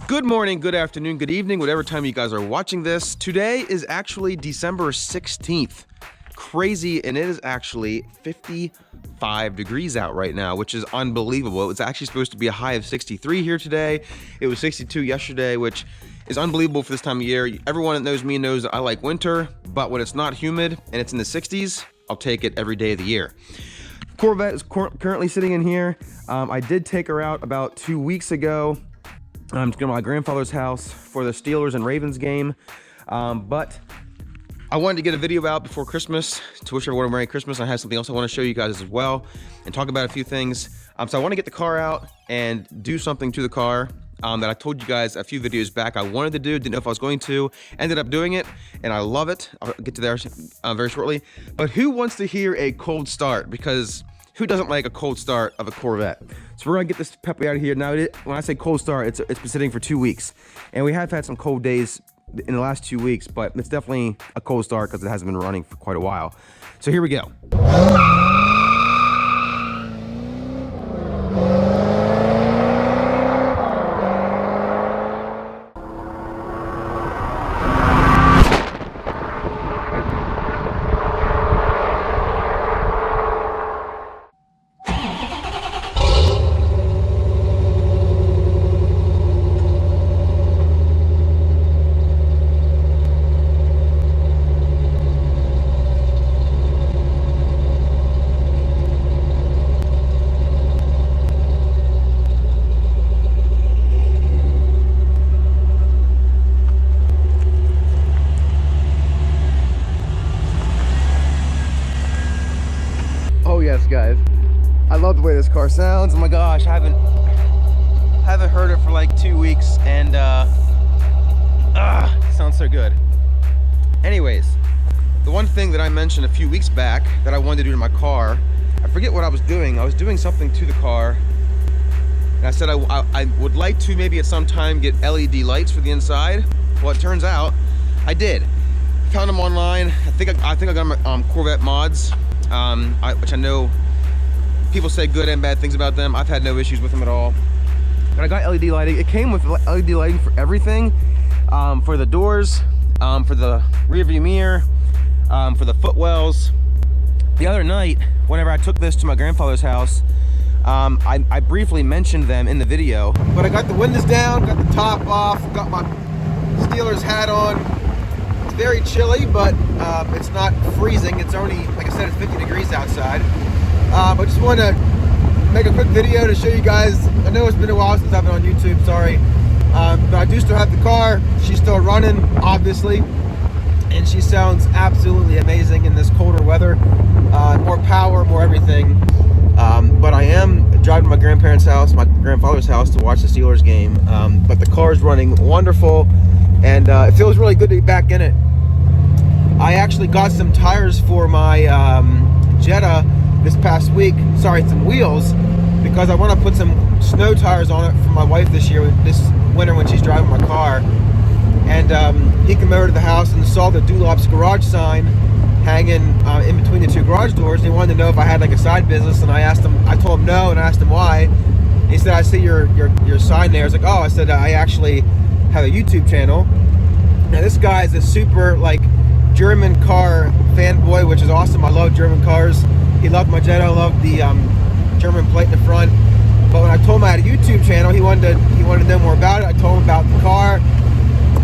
Good morning, good afternoon, good evening, whatever time you guys are watching this. Today is actually December 16th. Crazy, and it is actually 55 degrees out right now, which is unbelievable. It's actually supposed to be a high of 63 here today. It was 62 yesterday, which is unbelievable for this time of year. Everyone that knows me knows that I like winter, but when it's not humid and it's in the 60s, I'll take it every day of the year. Corvette is currently sitting in here. I did take her out about 2 weeks ago. I'm just going to my grandfather's house for the Steelers and Ravens game, but I wanted to get a video out before Christmas to wish everyone a Merry Christmas. I have something else I want to show you guys as well and talk about a few things. So I want to get the car out and do something to the car that I told you guys a few videos back I wanted to do, didn't know if I was going to, ended up doing it, and I love it. I'll get to there very shortly. But who wants to hear a cold start? Because who doesn't like a cold start of a Corvette? So we're gonna get this puppy out of here. Now, when I say cold start, it's been sitting for 2 weeks. And we have had some cold days in the last 2 weeks, but it's definitely a cold start because it hasn't been running for quite a while. So here we go. Oh yes, guys, I love the way this car sounds. Oh my gosh, I haven't heard it for like 2 weeks, and it sounds so good. Anyways, the one thing that I mentioned a few weeks back that I wanted to do to my car, I forget what I was doing. I was doing something to the car, and I said I would like to maybe at some time get LED lights for the inside. Well, it turns out I did. Found them online. I think I got them at Corvette Mods. Which I know people say good and bad things about them. I've had no issues with them at all. But I got LED lighting. It came with LED lighting for everything, for the doors, for the rear view mirror, for the footwells. The other night, whenever I took this to my grandfather's house, I briefly mentioned them in the video. But I got the windows down, got the top off, got my Steelers hat on. Very chilly, but it's not freezing. It's only, like I said, it's 50 degrees outside. But just want to make a quick video to show you guys. I know it's been a while since I've been on YouTube, sorry. But I do still have the car. She's still running, obviously. And she sounds absolutely amazing in this colder weather. More power, more everything. But I am driving to my grandparents' house, my grandfather's house, to watch the Steelers game. But the car is running wonderful. And it feels really good to be back in it. I actually got some tires for my Jetta this past week. Sorry, some wheels, because I want to put some snow tires on it for my wife this winter when she's driving my car. And he came over to the house and saw the Doulop's garage sign hanging in between the two garage doors. And he wanted to know if I had like a side business, and I told him no, and I asked him why. And he said, "I see your sign there." I was like, "Oh," I said, "I actually have a YouTube channel." Now this guy is a super like German car fanboy, which is awesome. I love German cars. He loved my Jetta. I loved the German plate in the front. But when I told him I had a YouTube channel, he wanted to know more about it. I told him about the car.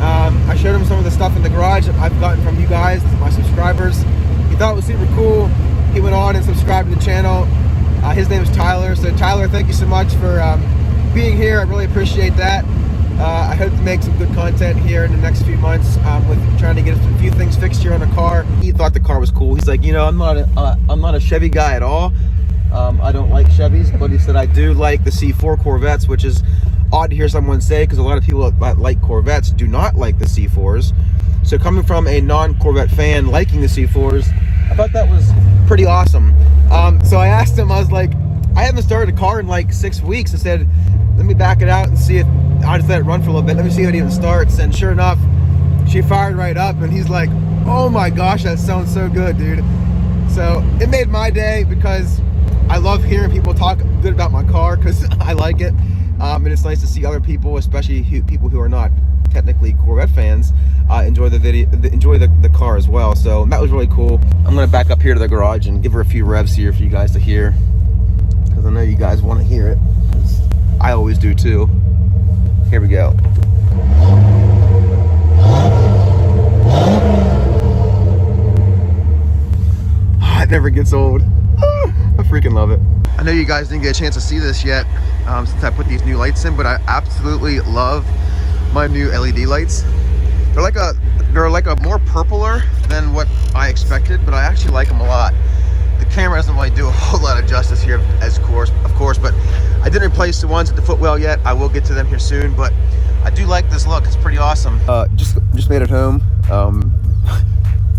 I showed him some of the stuff in the garage that I've gotten from you guys, my subscribers. He thought it was super cool. He went on and subscribed to the channel. His name is Tyler. So Tyler, thank you so much for being here. I really appreciate that. I hope to make some good content here in the next few months with trying to get a few things fixed here on the car. He thought the car was cool. He's like, you know, I'm not a Chevy guy at all. I don't like Chevys, but he said I do like the C4 Corvettes, which is odd to hear someone say because a lot of people that like Corvettes do not like the C4s. So coming from a non-Corvette fan liking the C4s, I thought that was pretty awesome. So I asked him, I was like, I haven't started a car in like 6 weeks. I said, let me back it out and see if I just let it run for a little bit. Let me see if it even starts. And sure enough, she fired right up, and he's like, oh my gosh, that sounds so good, dude. So it made my day because I love hearing people talk good about my car because I like it. And it's nice to see other people, especially people who are not technically Corvette fans, enjoy the car as well. So that was really cool. I'm gonna back up here to the garage and give her a few revs here for you guys to hear, because I know you guys want to hear it. I always do too. Here we go. It never gets old. I freaking love it. I know you guys didn't get a chance to see this yet since I put these new lights in, but I absolutely love my new LED lights. They're like a more purpler than what I expected, but I actually like them a lot. The camera doesn't really do a whole lot of justice here, of course, but I didn't replace the ones at the footwell yet. I will get to them here soon, but I do like this look. It's pretty awesome. Just made it home.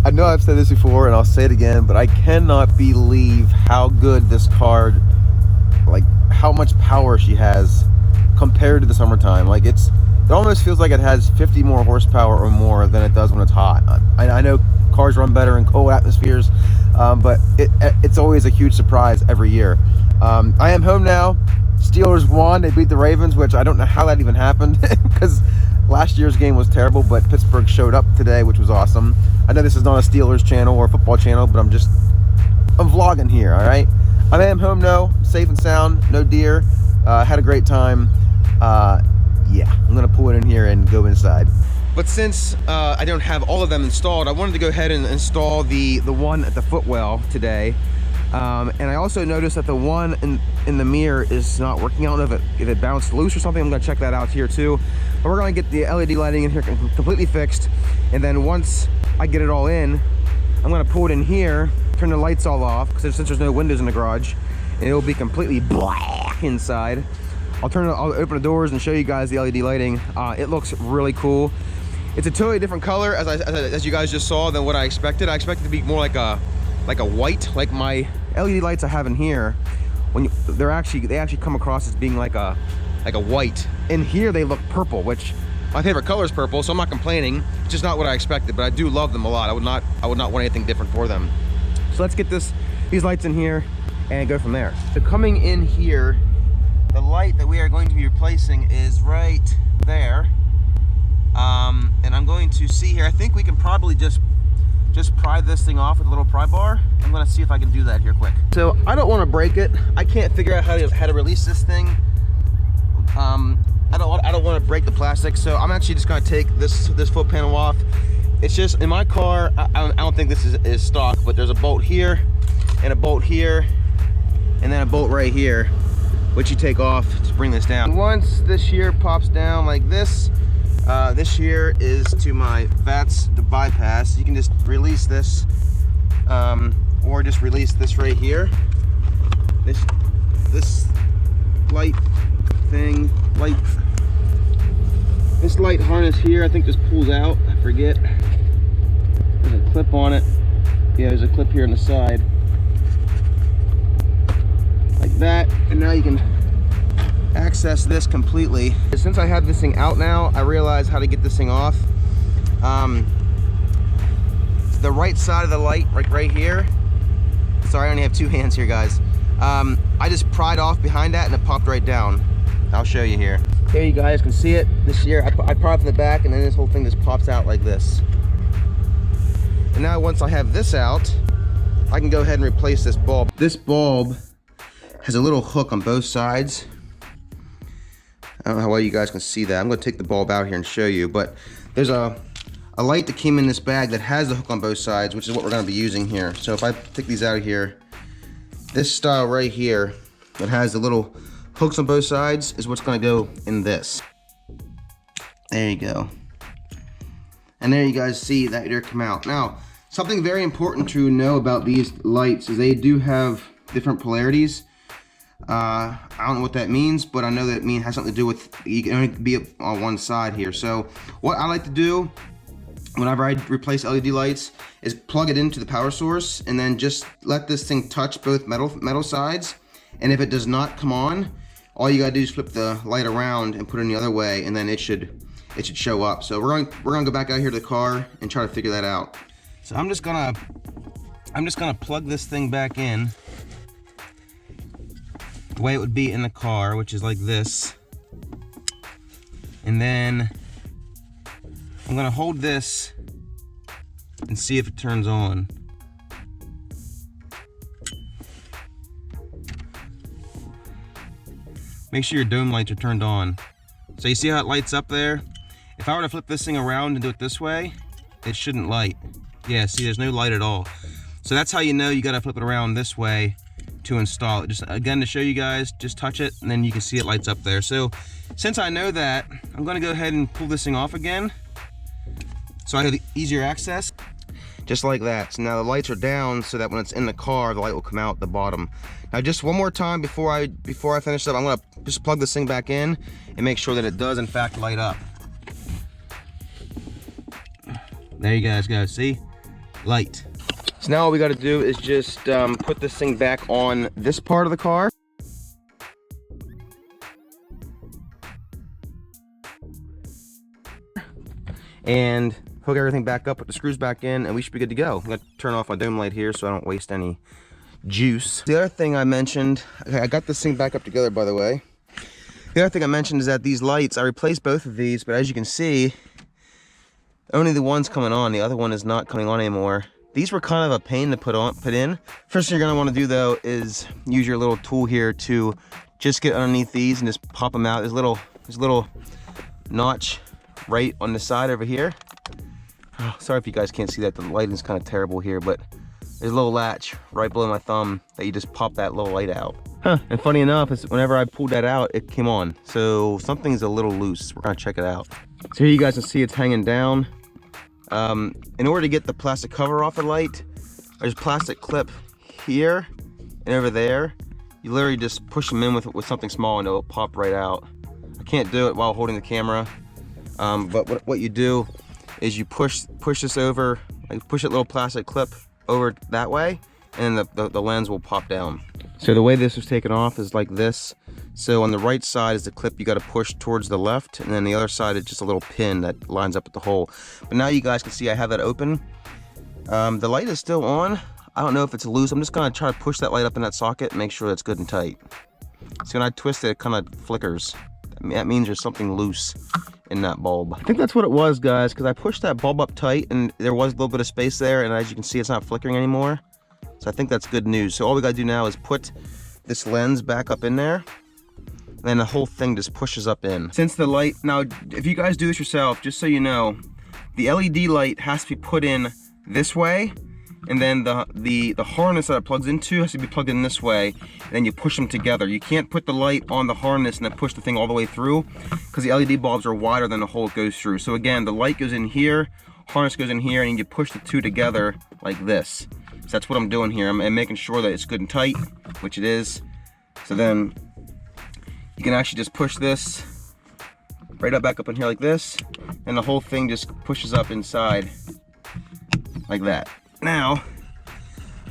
I know I've said this before and I'll say it again, but I cannot believe how good this car, like how much power she has compared to the summertime. Like it almost feels like it has 50 more horsepower or more than it does when it's hot. I know cars run better in cold atmospheres, but it's always a huge surprise every year. I am home now. Steelers won. They beat the Ravens, which I don't know how that even happened because last year's game was terrible, but Pittsburgh showed up today, which was awesome. I know this is not a Steelers channel or a football channel, but I'm vlogging here, all right? I am home now, safe and sound, no deer. Had a great time. Yeah, I'm gonna pull it in here and go inside. But since I don't have all of them installed, I wanted to go ahead and install the one at the footwell today. And I also noticed that the one in the mirror is not working. I don't know if it bounced loose or something. I'm gonna check that out here too. But we're gonna get the LED lighting in here completely fixed. And then once I get it all in, I'm gonna pull it in here, turn the lights all off, because since there's no windows in the garage, and it'll be completely black inside. I'll open the doors and show you guys the LED lighting. It looks really cool. It's a totally different color, as you guys just saw, than what I expected. I expected it to be more like a white, like my LED lights I have in here. They actually come across as being like a white. In here they look purple, which my favorite color is purple, so I'm not complaining. It's just not what I expected, but I do love them a lot. I would not want anything different for them. So let's get these lights in here and go from there. So coming in here, the light that we are going to be replacing is right there. And I'm going to see here, I think we can probably just pry this thing off with a little pry bar. I'm gonna see if I can do that here quick. So I don't want to break it. I can't figure out how to release this thing. I don't want to break the plastic, so I'm actually just gonna take this foot panel off. It's just in my car. I don't think this is stock, but there's a bolt here and a bolt here and then a bolt right here, which you take off to bring this down. Once this here pops down like this, this here is to my VATS to bypass. You can just release this, or just release this right here. This light thing, this light harness here, I think just pulls out. I forget. There's a clip on it. Yeah, there's a clip here on the side, like that, and now you can access this completely. Since I have this thing out now, I realize how to get this thing off. The right side of the light, right here. Sorry, I only have two hands here, guys. I just pried off behind that and it popped right down. I'll show you here. Here you guys can see it. This here, I pry from the back and then this whole thing just pops out like this. And now once I have this out, I can go ahead and replace this bulb. This bulb has a little hook on both sides. I don't know how well you guys can see that. I'm going to take the bulb out here and show you, but there's a light that came in this bag that has the hook on both sides, which is what we're going to be using here. So if I take these out of here, this style right here that has the little hooks on both sides is what's going to go in this. There you go. And there you guys see that there come out. Now, something very important to know about these lights is they do have different polarities. I don't know what that means, but I know that it has something to do with, you can only be on one side here. So what I like to do whenever I replace LED lights is plug it into the power source and then just let this thing touch both metal sides. And if it does not come on, all you gotta do is flip the light around and put it in the other way, and then it should show up. So we're gonna go back out here to the car and try to figure that out. So I'm just gonna plug this thing back in the way it would be in the car, which is like this. And then I'm gonna hold this and see if it turns on. Make sure your dome lights are turned on. So you see how it lights up there? If I were to flip this thing around and do it this way, it shouldn't light. Yeah, see, there's no light at all. So that's how you know you gotta flip it around this way to install it. Just again, to show you guys, just touch it and then you can see it lights up there. So since I know that, I'm gonna go ahead and pull this thing off again so I have easier access. Just like that. So now the lights are down so that when it's in the car, the light will come out the bottom. Now just one more time before I finish up, I'm gonna just plug this thing back in and make sure that it does in fact light up. There you guys go, see? Light. So now all we gotta do is just put this thing back on this part of the car. And hook everything back up, put the screws back in, and we should be good to go. I'm gonna turn off my dome light here so I don't waste any juice. The other thing I mentioned, okay, I got this thing back up together, by the way. The other thing I mentioned is that these lights, I replaced both of these, but as you can see, only the one's coming on, the other one is not coming on anymore. These were kind of a pain to put in. First thing you're gonna wanna do though is use your little tool here to just get underneath these and just pop them out. There's a little notch right on the side over here. Oh, sorry if you guys can't see that, the lighting's kind of terrible here, but there's a little latch right below my thumb that you just pop that little light out. And funny enough, whenever I pulled that out, it came on. So something's a little loose. We're gonna check it out. So here you guys can see it's hanging down. In order to get the plastic cover off the light, there's a plastic clip here and over there. You literally just push them in with something small and it'll pop right out. I can't do it while holding the camera, but what you do is you push this over, like push that little plastic clip over that way, and the lens will pop down. So the way this was taken off is like this. So on the right side is the clip you got to push towards the left, and then the other side is just a little pin that lines up with the hole. But now you guys can see I have that open. The light is still on. I don't know if it's loose. I'm just gonna try to push that light up in that socket and make sure that's good and tight. So when I twist it, it kind of flickers. That means there's something loose in that bulb. I think that's what it was, guys, because I pushed that bulb up tight and there was a little bit of space there, and as you can see, it's not flickering anymore. So I think that's good news. So all we gotta do now is put this lens back up in there, and then the whole thing just pushes up in. Since the light, now if you guys do this yourself, just so you know, the LED light has to be put in this way, and then the harness that it plugs into has to be plugged in this way, and then you push them together. You can't put the light on the harness and then push the thing all the way through, because the LED bulbs are wider than the hole it goes through. So again, the light goes in here, harness goes in here, and you push the two together like this. So that's what I'm doing here. I'm making sure that it's good and tight, which it is. So then you can actually just push this right up back up in here like this, and the whole thing just pushes up inside like that. Now,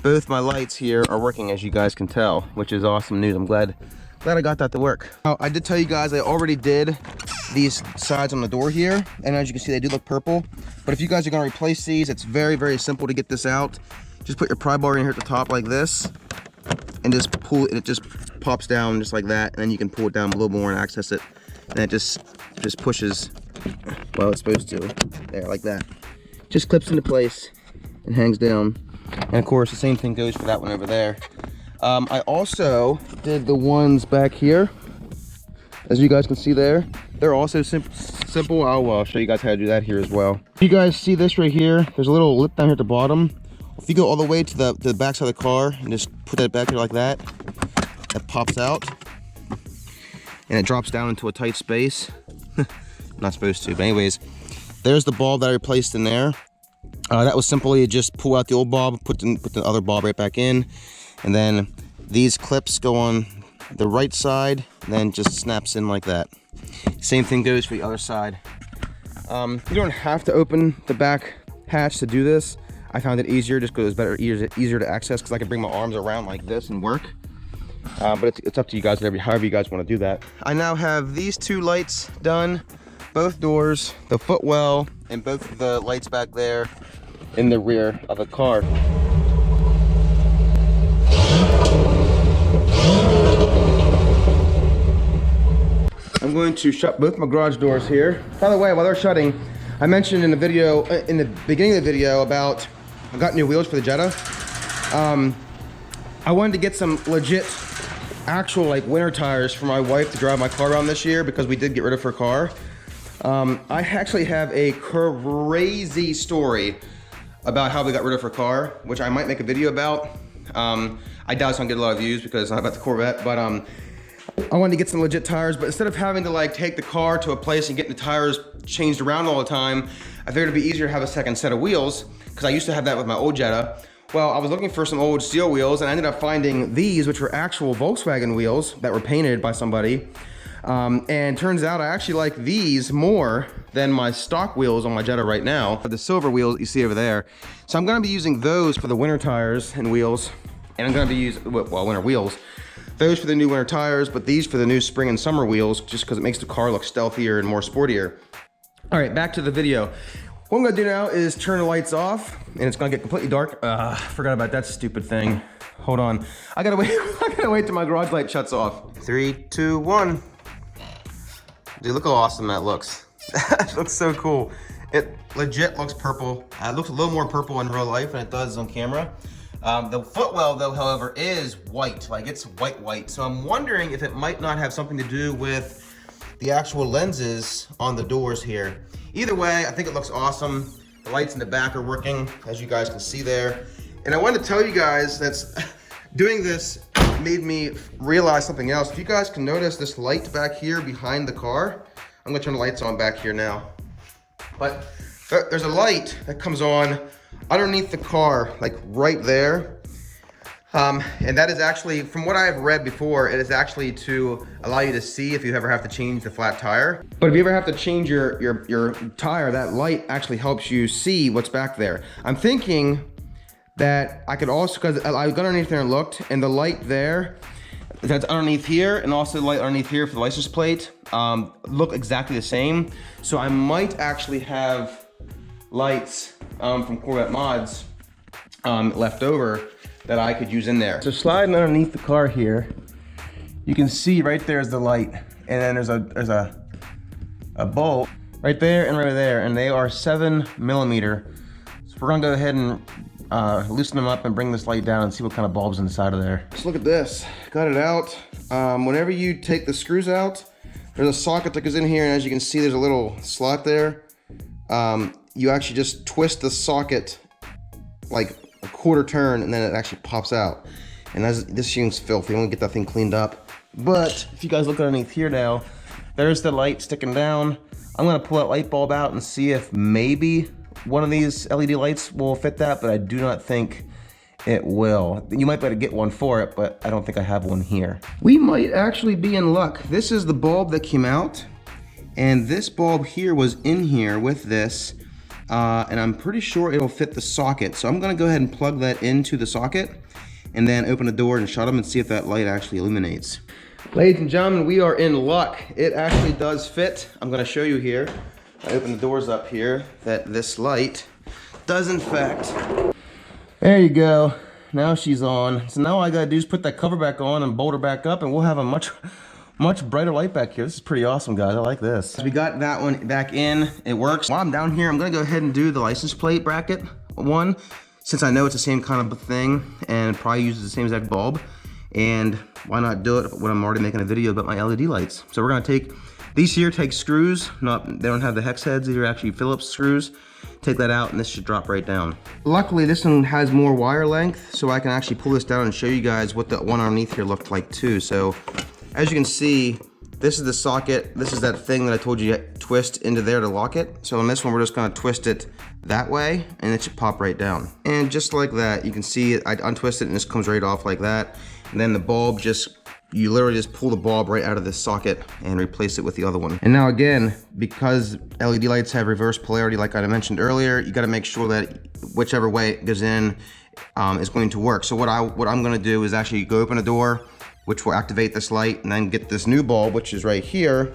both my lights here are working, as you guys can tell, which is awesome news. I'm glad I got that to work. Now, I did tell you guys I already did these sides on the door here, and as you can see, they do look purple. But if you guys are gonna replace these, it's very, very simple to get this out. Just put your pry bar in here at the top like this, and just pull it, and it just pops down just like that, and then you can pull it down a little more and access it, and it just pushes, well, it's supposed to, there, like that. Just clips into place and hangs down. And of course, the same thing goes for that one over there. I also did the ones back here, as you guys can see there. They're also simple. I'll show you guys how to do that here as well. You guys see this right here? There's a little lip down here at the bottom. If you go all the way to the back side of the car and just put that back here like that, it pops out and it drops down into a tight space. Not supposed to, but anyways, there's the bulb that I replaced in there. That was simply just pull out the old bulb, put the other bulb right back in, and then these clips go on the right side, and then just snaps in like that. Same thing goes for the other side. You don't have to open the back hatch to do this. I found it easier just because it's easier to access, because I can bring my arms around like this and work. But it's up to you guys, however you guys want to do that. I now have these two lights done, both doors, the footwell, and both of the lights back there in the rear of the car. I'm going to shut both my garage doors here. By the way, while they're shutting, I mentioned in the video, in the beginning of the video about I got new wheels for the Jetta. I wanted to get some legit, actual like winter tires for my wife to drive my car around this year because we did get rid of her car. I actually have a crazy story about how we got rid of her car, which I might make a video about. I doubt it's gonna get a lot of views because it's not about the Corvette, but I wanted to get some legit tires, but instead of having to like take the car to a place and getting the tires changed around all the time, I figured it'd be easier to have a second set of wheels because I used to have that with my old Jetta. Well, I was looking for some old steel wheels and I ended up finding these, which were actual Volkswagen wheels that were painted by somebody. And turns out I actually like these more than my stock wheels on my Jetta right now. The silver wheels you see over there. So I'm gonna be using those for the winter tires and wheels. And I'm gonna be using, well, winter wheels. Those for the new winter tires, but these for the new spring and summer wheels, just because it makes the car look stealthier and more sportier. All right, back to the video. What I'm gonna do now is turn the lights off, and it's gonna get completely dark. Forgot about that stupid thing. Hold on, I gotta wait. I gotta wait till my garage light shuts off. 3, 2, 1. Dude, look how awesome that looks. That looks so cool. It legit looks purple. It looks a little more purple in real life than it does on camera. The footwell though, however, is white, like it's white. So I'm wondering if it might not have something to do with the actual lenses on the doors here. Either way, I think it looks awesome. The lights in the back are working, as you guys can see there. And I wanted to tell you guys that's doing this made me realize something else. If you guys can notice this light back here behind the car, I'm gonna turn the lights on back here now. But there's a light that comes on underneath the car, like right there. And that is actually, from what I've read before, it is actually to allow you to see if you ever have to change the flat tire. But if you ever have to change your tire, that light actually helps you see what's back there. I'm thinking that I could also, because I got underneath there and looked, and the light there, that's underneath here, and also the light underneath here for the license plate, look exactly the same. So I might actually have lights from Corvette mods left over that I could use in there. So sliding underneath the car here, you can see right there is the light, and then there's a bulb right there and right there, and they are 7mm. So we're gonna go ahead and loosen them up and bring this light down and see what kind of bulbs inside of there. Let's look at this. Got it out. Whenever you take the screws out, there's a socket that goes in here, and as you can see, there's a little slot there. You actually just twist the socket like a quarter turn, and then it actually pops out. And this thing's filthy. I'm gonna get that thing cleaned up. But if you guys look underneath here now, there's the light sticking down. I'm gonna pull that light bulb out and see if maybe one of these LED lights will fit that, but I do not think it will. You might be able to get one for it, but I don't think I have one here. We might actually be in luck. This is the bulb that came out, and this bulb here was in here with this, and I'm pretty sure it'll fit the socket. So I'm gonna go ahead and plug that into the socket, and then open the door and shut them and see if that light actually illuminates. Ladies and gentlemen, we are in luck. It actually does fit. I'm gonna show you here. I open the doors up here that this light does in fact. There you go. Now she's on. So now all I gotta do is put that cover back on and bolt her back up, and we'll have a much brighter light back here. This is pretty awesome, guys. I like this. So we got that one back in. It works. While I'm down here, I'm gonna go ahead and do the license plate bracket one, since I know it's the same kind of thing and probably uses the same exact bulb. And why not do it when I'm already making a video about my LED lights? So we're gonna take these here, take screws. They don't have the hex heads. These are actually Phillips screws. Take that out and this should drop right down. Luckily, this one has more wire length, so I can actually pull this down and show you guys what the one underneath here looked like too. So as you can see, this is the socket. This is that thing that I told you to twist into there to lock it. So on this one, we're just gonna twist it that way and it should pop right down. And just like that, you can see I untwist it and this comes right off like that. And then the bulb you literally just pull the bulb right out of this socket and replace it with the other one. And now again, because LED lights have reverse polarity like I mentioned earlier, you gotta make sure that whichever way it goes in is going to work. So what I'm gonna do is actually go open a door, which will activate this light, and then get this new bulb, which is right here,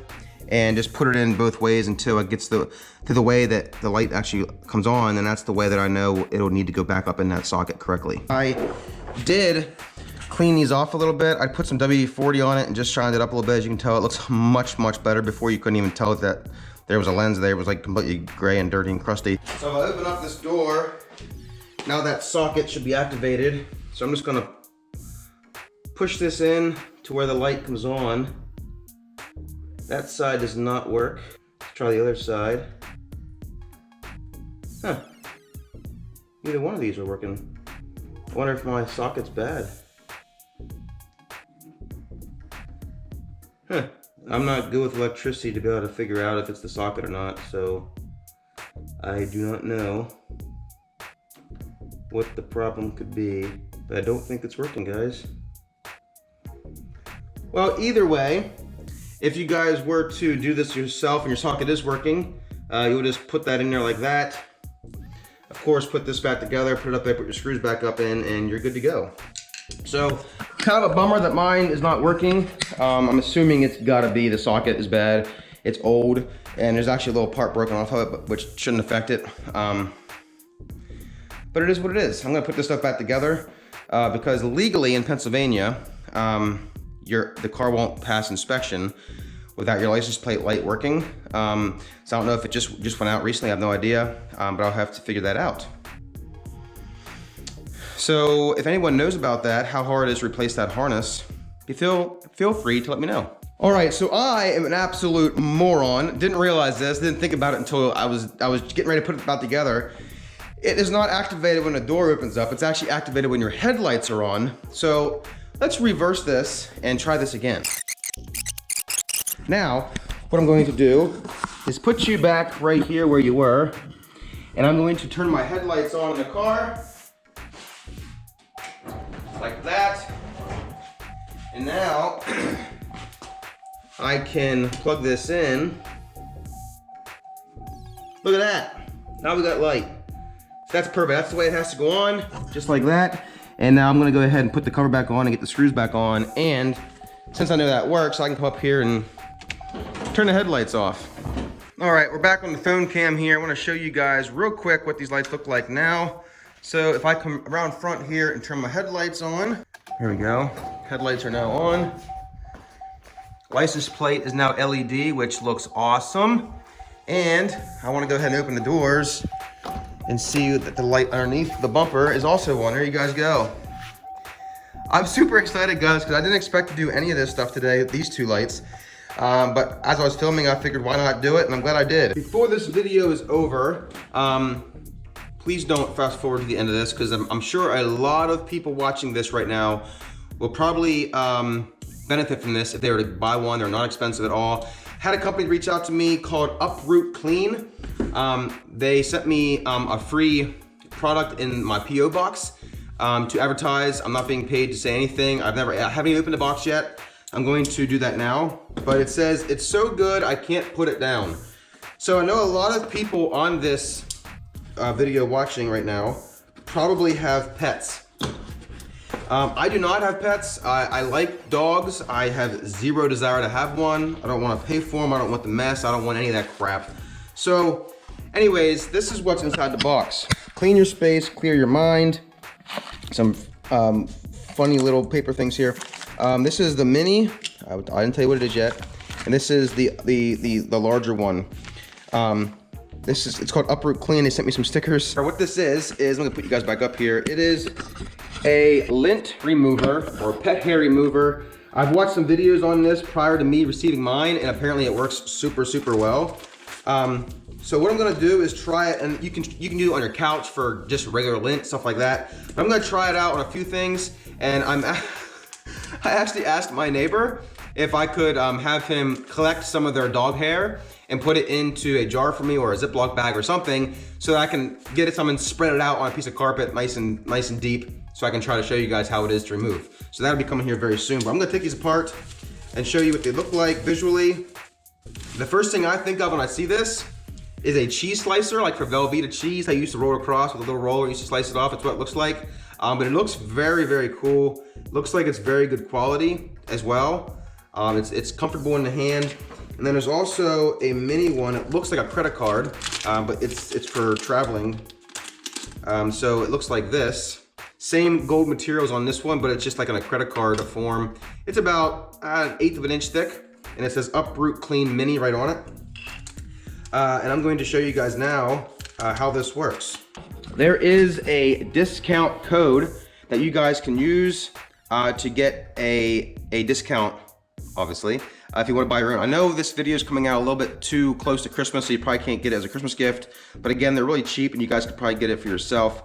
and just put it in both ways until it gets to the way that the light actually comes on, and that's the way that I know it'll need to go back up in that socket correctly. I did clean these off a little bit. I put some WD-40 on it and just shined it up a little bit. As you can tell, it looks much, much better. Before you couldn't even tell that there was a lens there. It was like completely gray and dirty and crusty. So if I open up this door, now that socket should be activated. So I'm just gonna push this in to where the light comes on. That side does not work. Let's try the other side. Huh. Neither one of these are working. I wonder if my socket's bad. Huh. I'm not good with electricity to be able to figure out if it's the socket or not, so I do not know what the problem could be, but I don't think it's working, guys. Well, either way, if you guys were to do this yourself and your socket is working, you would just put that in there like that. Of course, put this back together, put it up there, put your screws back up in, and you're good to go. So, kind of a bummer that mine is not working. I'm assuming it's gotta be the socket is bad. It's old, and there's actually a little part broken off of it, which shouldn't affect it. But it is what it is. I'm gonna put this stuff back together because legally in Pennsylvania, the car won't pass inspection without your license plate light working. So I don't know if it just went out recently, I have no idea, but I'll have to figure that out. So if anyone knows about that, how hard it is to replace that harness, feel free to let me know. All right, so I am an absolute moron. Didn't realize this, didn't think about it until I was getting ready to put it back together. It is not activated when the door opens up. It's actually activated when your headlights are on. So let's reverse this and try this again. Now, what I'm going to do is put you back right here where you were, and I'm going to turn my headlights on in the car, like that. And now, I can plug this in. Look at that. Now we got light. That's perfect. That's the way it has to go on, just like that. And now I'm gonna go ahead and put the cover back on and get the screws back on. And since I know that works, I can come up here and turn the headlights off. All right, we're back on the phone cam here. I wanna show you guys real quick what these lights look like now. So if I come around front here and turn my headlights on, here we go. Headlights are now on. License plate is now LED, which looks awesome. And I wanna go ahead and open the doors and see that the light underneath the bumper is also on. There you guys go. I'm super excited, guys, because I didn't expect to do any of this stuff today, these two lights. But as I was filming, I figured why not do it, and I'm glad I did. Before this video is over, please don't fast forward to the end of this, because I'm sure a lot of people watching this right now will probably benefit from this if they were to buy one. They're not expensive at all. Had a company reach out to me called Uproot Clean. They sent me a free product in my PO box to advertise. I'm not being paid to say anything. I haven't even opened the box yet. I'm going to do that now, but it says it's so good I can't put it down. So I know a lot of people on this video watching right now probably have pets. I do not have pets. I like dogs. I have zero desire to have one. I don't want to pay for them. I don't want the mess. I don't want any of that crap. So anyways, this is what's inside the box. Clean your space, clear your mind. Some funny little paper things here. This is the mini. I didn't tell you what it is yet. And this is the larger one. It's called Uproot Clean. They sent me some stickers. What this is I'm gonna put you guys back up here. It is a lint remover or pet hair remover. I've watched some videos on this prior to me receiving mine, and apparently it works super, super well. So what I'm gonna do is try it, and you can do it on your couch for just regular lint, stuff like that. But I'm gonna try it out on a few things, and I actually asked my neighbor if I could have him collect some of their dog hair and put it into a jar for me or a Ziploc bag or something, so that I can get it some and spread it out on a piece of carpet nice and deep, so I can try to show you guys how it is to remove. So that'll be coming here very soon, but I'm gonna take these apart and show you what they look like visually. The first thing I think of when I see this is a cheese slicer, like for Velveeta cheese. I used to roll across with a little roller, used to slice it off. That's what it looks like. But it looks very, very cool. Looks like it's very good quality as well. It's comfortable in the hand. And then there's also a mini one. It looks like a credit card, but it's for traveling. So it looks like this. Same gold materials on this one, but it's just like on a credit card form. It's about 1/8 of an inch thick, and it says Uproot Clean Mini right on it. And I'm going to show you guys now how this works. There is a discount code that you guys can use to get a discount, obviously, if you want to buy your own. I know this video is coming out a little bit too close to Christmas, so you probably can't get it as a Christmas gift, but again, they're really cheap and you guys could probably get it for yourself.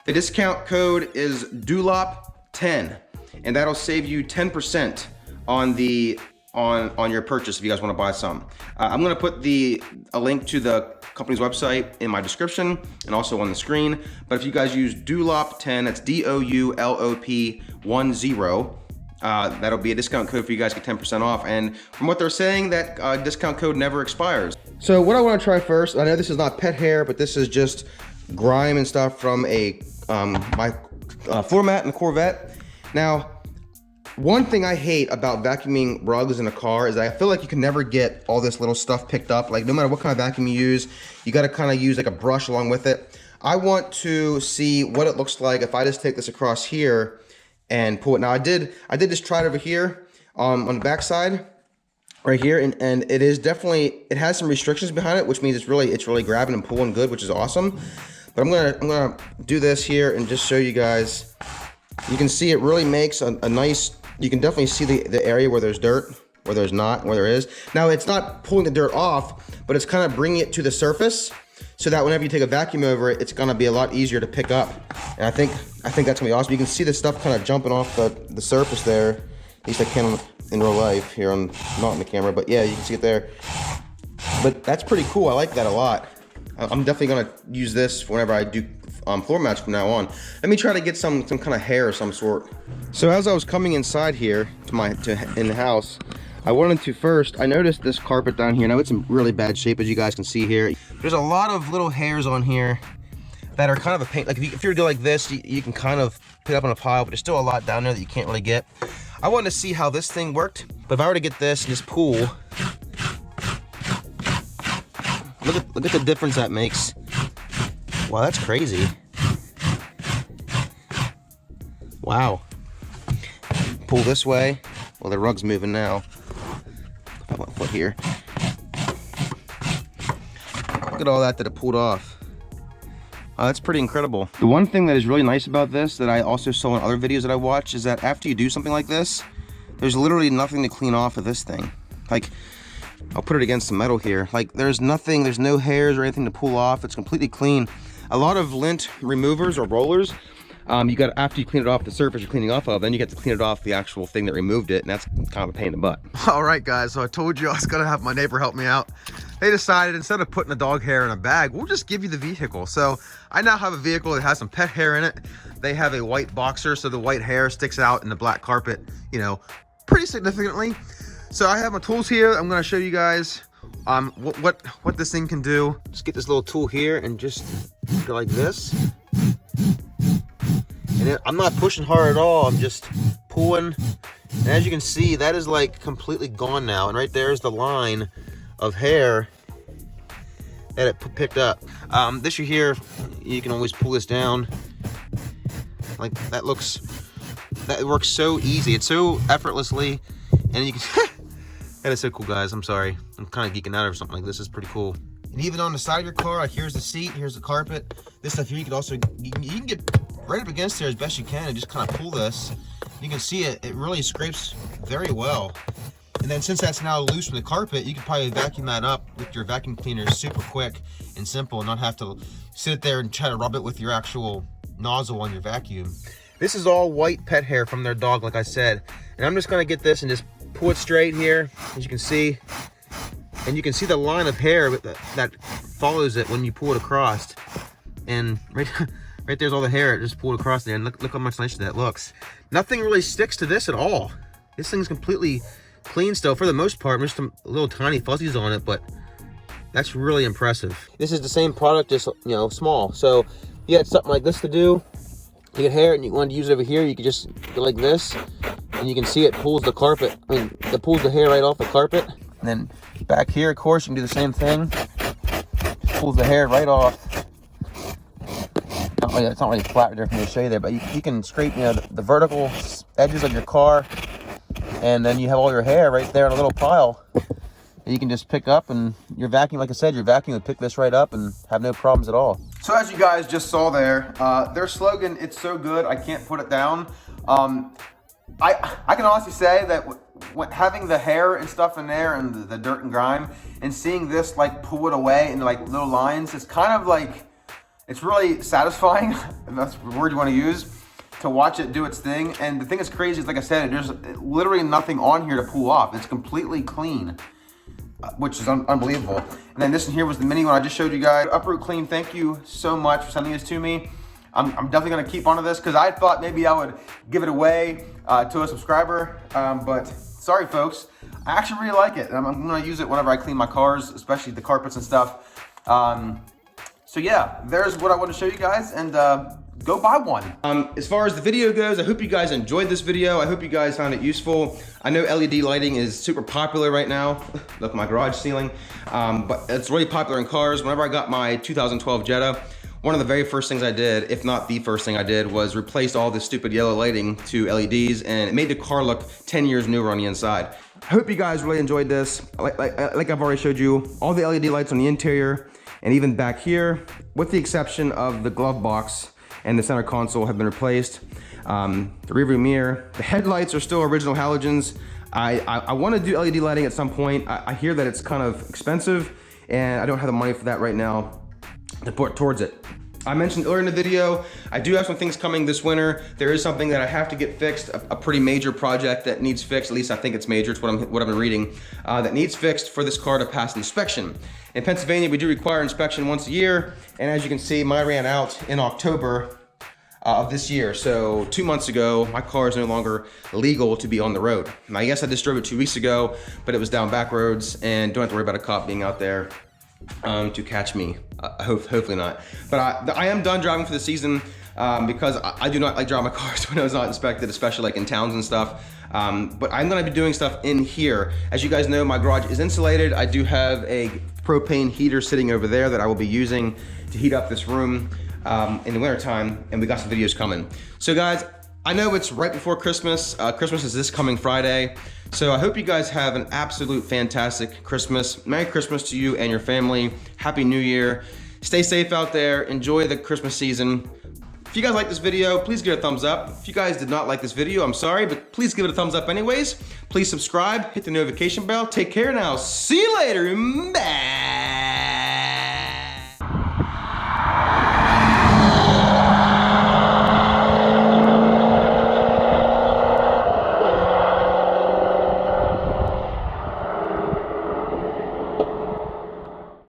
The discount code is Doulop10, and that'll save you 10% on your purchase if you guys want to buy some. I'm going to put a link to the company's website in my description and also on the screen. But if you guys use Doulop10, that's DOULOP10, that'll be a discount code for you guys to get 10% off. And from what they're saying, that discount code never expires. So what I want to try first, I know this is not pet hair, but this is just grime and stuff from my floor mat in the Corvette. Now, one thing I hate about vacuuming rugs in a car is I feel like you can never get all this little stuff picked up. Like no matter what kind of vacuum you use, you got to kind of use like a brush along with it. I want to see what it looks like if I just take this across here and pull it. Now I did just try it over here on the back side right here, and it is definitely, it has some restrictions behind it, which means it's really grabbing and pulling good, which is awesome. But I'm gonna do this here and just show you guys. You can see it really makes a nice, you can definitely see the area where there's dirt, where there's not, where there is. Now it's not pulling the dirt off, but it's kind of bringing it to the surface so that whenever you take a vacuum over it, it's gonna be a lot easier to pick up. And I think that's gonna be awesome. You can see the stuff kind of jumping off the surface there. At least I can in real life here, not on the camera, but yeah, you can see it there. But that's pretty cool, I like that a lot. I'm definitely gonna use this whenever I do floor mats from now on. Let me try to get some kind of hair of some sort. So as I was coming inside here in the house, I wanted to first, I noticed this carpet down here. Now it's in really bad shape, as you guys can see here. There's a lot of little hairs on here that are kind of a pain. Like if you were to do like this, you can kind of put it up on a pile, but there's still a lot down there that you can't really get. I wanted to see how this thing worked, but if I were to get this and just pull, look at the difference that makes. Wow, that's crazy. Wow. Pull this way. Well, the rug's moving now. Put my foot here. Look at all that it pulled off. That's pretty incredible. The one thing that is really nice about this that I also saw in other videos that I watched is that after you do something like this, there's literally nothing to clean off of this thing. Like, I'll put it against the metal here. Like, there's no hairs or anything to pull off. It's completely clean. A lot of lint removers or rollers, after you clean it off the surface you're cleaning off of, then you get to clean it off the actual thing that removed it, and that's kind of a pain in the butt. All right, guys, so I told you I was gonna have my neighbor help me out. They decided instead of putting the dog hair in a bag, we'll just give you the vehicle. So I now have a vehicle that has some pet hair in it. They have a white boxer, so the white hair sticks out in the black carpet, you know, pretty significantly. So I have my tools here. I'm gonna show you guys what this thing can do. Just get this little tool here and just go like this. And I'm not pushing hard at all, I'm just pulling. And as you can see, that is like completely gone now. And right there's the line of hair that it picked up. This right here, you can always pull this down. Like that works so easy. It's so effortlessly, and you can, that is so cool, guys. I'm sorry. I'm kind of geeking out over something like this. It's pretty cool. And even on the side of your car, like here's the seat, here's the carpet. This stuff here, you can also, you can get right up against there as best you can and just kind of pull this. You can see it really scrapes very well. And then since that's now loose from the carpet, you can probably vacuum that up with your vacuum cleaner super quick and simple and not have to sit there and try to rub it with your actual nozzle on your vacuum. This is all white pet hair from their dog, like I said. And I'm just gonna get this and just pull it straight here, as you can see. And you can see the line of hair that follows it when you pull it across. And right there's all the hair it just pulled across there, and look how much nicer that looks. Nothing really sticks to this at all. This thing's completely clean still for the most part. There's some little tiny fuzzies on it, but that's really impressive. This is the same product, just, you know, small. So you had something like this to do, you get hair and you want to use it over here, you could just go like this, and you can see it pulls the carpet, it pulls the hair right off the carpet. And then back here, of course, you can do the same thing. Just pulls the hair right off. really, it's not really flat right there for me to show you there, but you can scrape, you know, the vertical edges of your car, and then you have all your hair right there in a little pile that you can just pick up, and your vacuum, like I said, your vacuum would pick this right up and have no problems at all. So as you guys just saw there, their slogan, "It's so good, I can't put it down." I can honestly say that having the hair and stuff in there and the dirt and grime, and seeing this like pull it away in like little lines, it's kind of like, it's really satisfying, if that's the word you want to use, to watch it do its thing. And the thing that's crazy is, like I said, there's literally nothing on here to pull off. It's completely clean, which is unbelievable. And then this one here was the mini one I just showed you guys. Uproot Clean, thank you so much for sending this to me. I'm definitely gonna keep onto this because I thought maybe I would give it away to a subscriber, but sorry folks, I actually really like it. I'm gonna use it whenever I clean my cars, especially the carpets and stuff. So yeah, there's what I want to show you guys, and go buy one. As far as the video goes, I hope you guys enjoyed this video. I hope you guys found it useful. I know LED lighting is super popular right now. Look at my garage ceiling, but it's really popular in cars. Whenever I got my 2012 Jetta, one of the very first things I did, if not the first thing I did, was replace all this stupid yellow lighting to LEDs, and it made the car look 10 years newer on the inside. I hope you guys really enjoyed this. Like I've already showed you, all the LED lights on the interior and even back here, with the exception of the glove box and the center console, have been replaced. The rearview mirror, the headlights are still original halogens. I want to do LED lighting at some point. I hear that it's kind of expensive, and I don't have the money for that right now to put towards it. I mentioned earlier in the video, I do have some things coming this winter. There is something that I have to get fixed, a pretty major project that needs fixed. At least I think it's major. It's what I've been reading, that needs fixed for this car to pass inspection. In Pennsylvania, we do require inspection once a year, and as you can see, mine ran out in October of this year. So 2 months ago, my car is no longer legal to be on the road. Now, yes, I just drove it 2 weeks ago, but it was down back roads, and don't have to worry about a cop being out there to catch me. Hopefully not. But I am done driving for the season, because I do not like driving my cars when it's not inspected, especially like in towns and stuff. But I'm gonna be doing stuff in here. As you guys know, my garage is insulated. I do have a propane heater sitting over there that I will be using to heat up this room in the winter time, and we got some videos coming. So guys, I know it's right before Christmas. Christmas is this coming Friday. So I hope you guys have an absolute fantastic Christmas. Merry Christmas to you and your family. Happy New Year. Stay safe out there. Enjoy the Christmas season. If you guys like this video, please give it a thumbs up. If you guys did not like this video, I'm sorry, but please give it a thumbs up anyways. Please subscribe, hit the notification bell. Take care now. See you later. Bye.